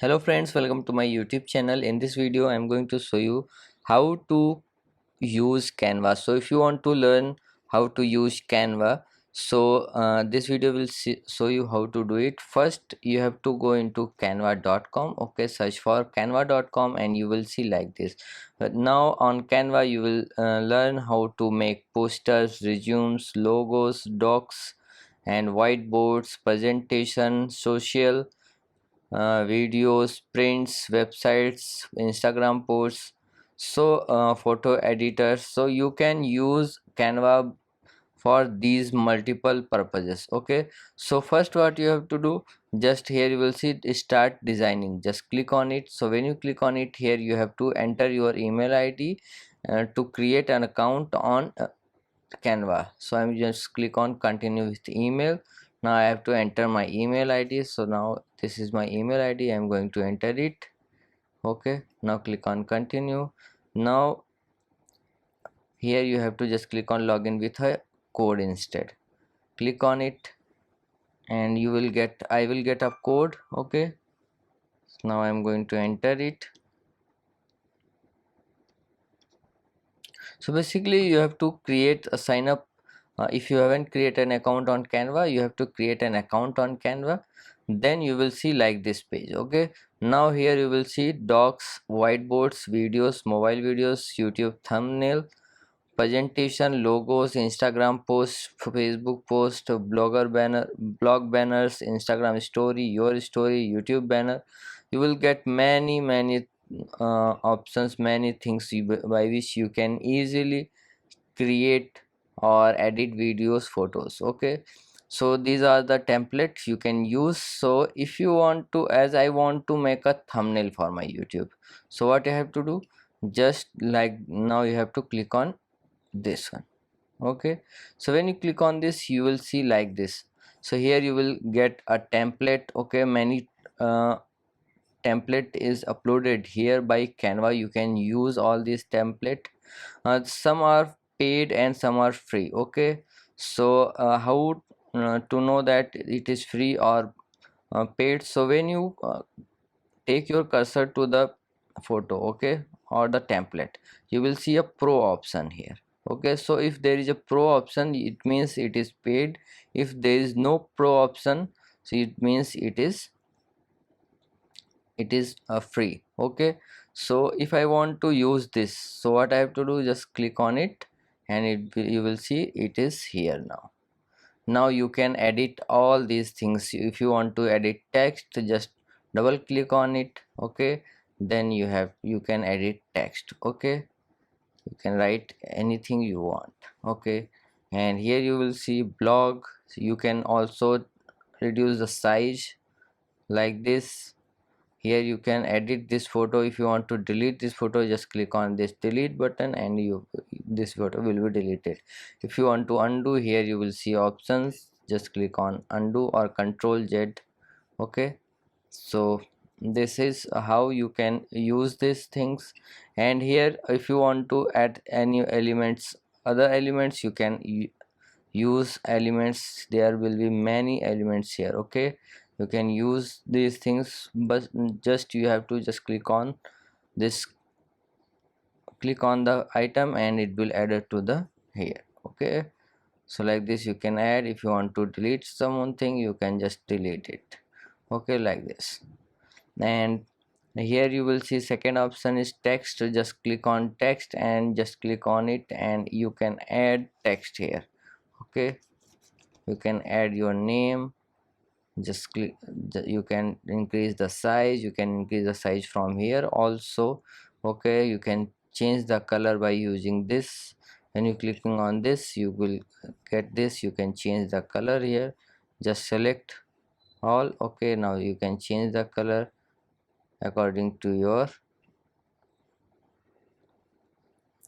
Hello friends, welcome to my YouTube channel. In this video, I am going to show you how to use Canva. So if you want to learn how to use Canva, this video will show you how to do it. First, you have to go into canva.com. Okay, search for canva.com and you will see like this. But now on Canva, you will learn how to make posters, resumes, logos, docs, and whiteboards, presentation, social videos, prints, websites, Instagram posts, photo editors. So you can use Canva for these multiple purposes. Okay, so first what you have to do, just here you will see start designing, just click on it. So when you click on it, here you have to enter your email ID to create an account on Canva. So I'm just click on continue with email. Now I have to enter my email ID. So now this is my email ID. I'm going to enter it. Okay, now click on continue. Now here you have to just click on login with a code instead. Click on it and you will get, I will get a code. Okay, now I'm going to enter it. So basically you have to create a sign up. If you haven't created an account on Canva, you have to create an account on Canva. Then you will see like this page. Okay, now here you will see docs, whiteboards, videos, mobile videos, YouTube thumbnail, presentation, logos, Instagram posts, Facebook post, blogger banner, blog banners, Instagram story, your story, YouTube banner. You will get many options, many things by which you can easily create or edit videos, photos. Okay, so these are the templates you can use. So if you want to, as I want to make a thumbnail for my YouTube, so what you have to do, just like now you have to click on this one. Okay, so when you click on this, you will see like this. So here you will get a template. Okay, many template is uploaded here by Canva. You can use all these template. Some are paid and some are free. Okay, so how to know that it is free or paid? So when you take your cursor to the photo, okay, or the template, you will see a pro option here. Okay, so if there is a pro option, it means it is paid. If there is no pro option, so it means it is free. Okay, so if I want to use this, so what I have to do, just click on it and you will see it is here now. Now you can edit all these things. If you want to edit text, just double click on it. Okay, then you can edit text. Okay, you can write anything you want. Okay, and here you will see blog. So you can also reduce the size like this. Here you can edit this photo. If you want to delete this photo, just click on this delete button and this photo will be deleted. If you want to undo, here you will see options, just click on undo or control Z. Okay, so this is how you can use these things. And here if you want to add any elements, other elements, you can use elements. There will be many elements here. Okay, you can use these things, but just you have to just click on this, click on the item and it will add it to the here. Okay, so like this you can add. If you want to delete something, you can just delete it. Okay, like this. And here you will see second option is text. Just click on text and just click on it and you can add text here. Okay, you can add your name. Just click, you can increase the size, you can increase the size from here also. Okay, you can change the color by using this. When you clicking on this, you will get this. You can change the color here, just select all. Okay, now you can change the color according to your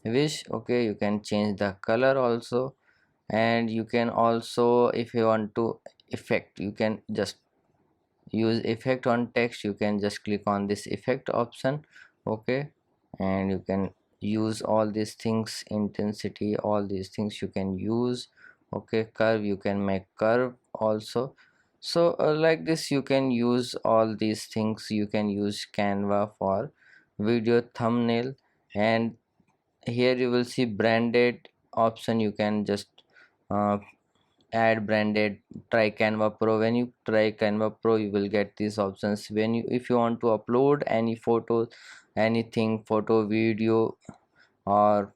wish. Okay, you can change the color also. And you can also, if you want to effect, you can just use effect on text. You can just click on this effect option. Okay, and you can use all these things, intensity, all these things you can use. Okay, curve, you can make curve also. So like this you can use all these things. You can use Canva for video thumbnail, and here you will see branded option. You can just uh, add branded. Try Canva Pro. When you try Canva Pro, you will get these options. When you, if you want to upload any photos, anything, photo, video, or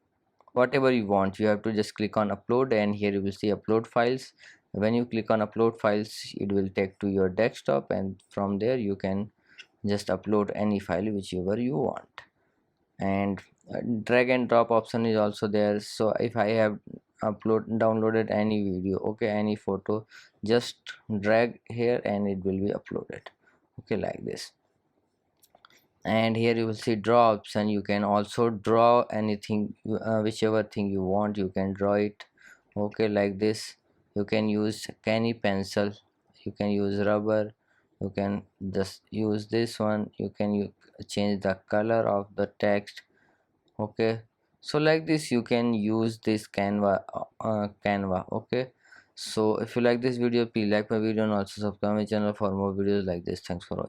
whatever you want, you have to just click on upload, and here you will see upload files. When you click on upload files, it will take to your desktop, and from there you can just upload any file whichever you want. And drag and drop option is also there. So if I have downloaded any video, okay, any photo, just drag here and it will be uploaded, okay, like this. And here you will see draw option. You can also draw anything, whichever thing you want, you can draw it, okay, like this. You can use any pencil, you can use rubber, you can just use this one. You can change the color of the text, okay. So like this you can use this Canva, okay. So if you like this video, please like my video and also subscribe my channel for more videos like this. Thanks for watching.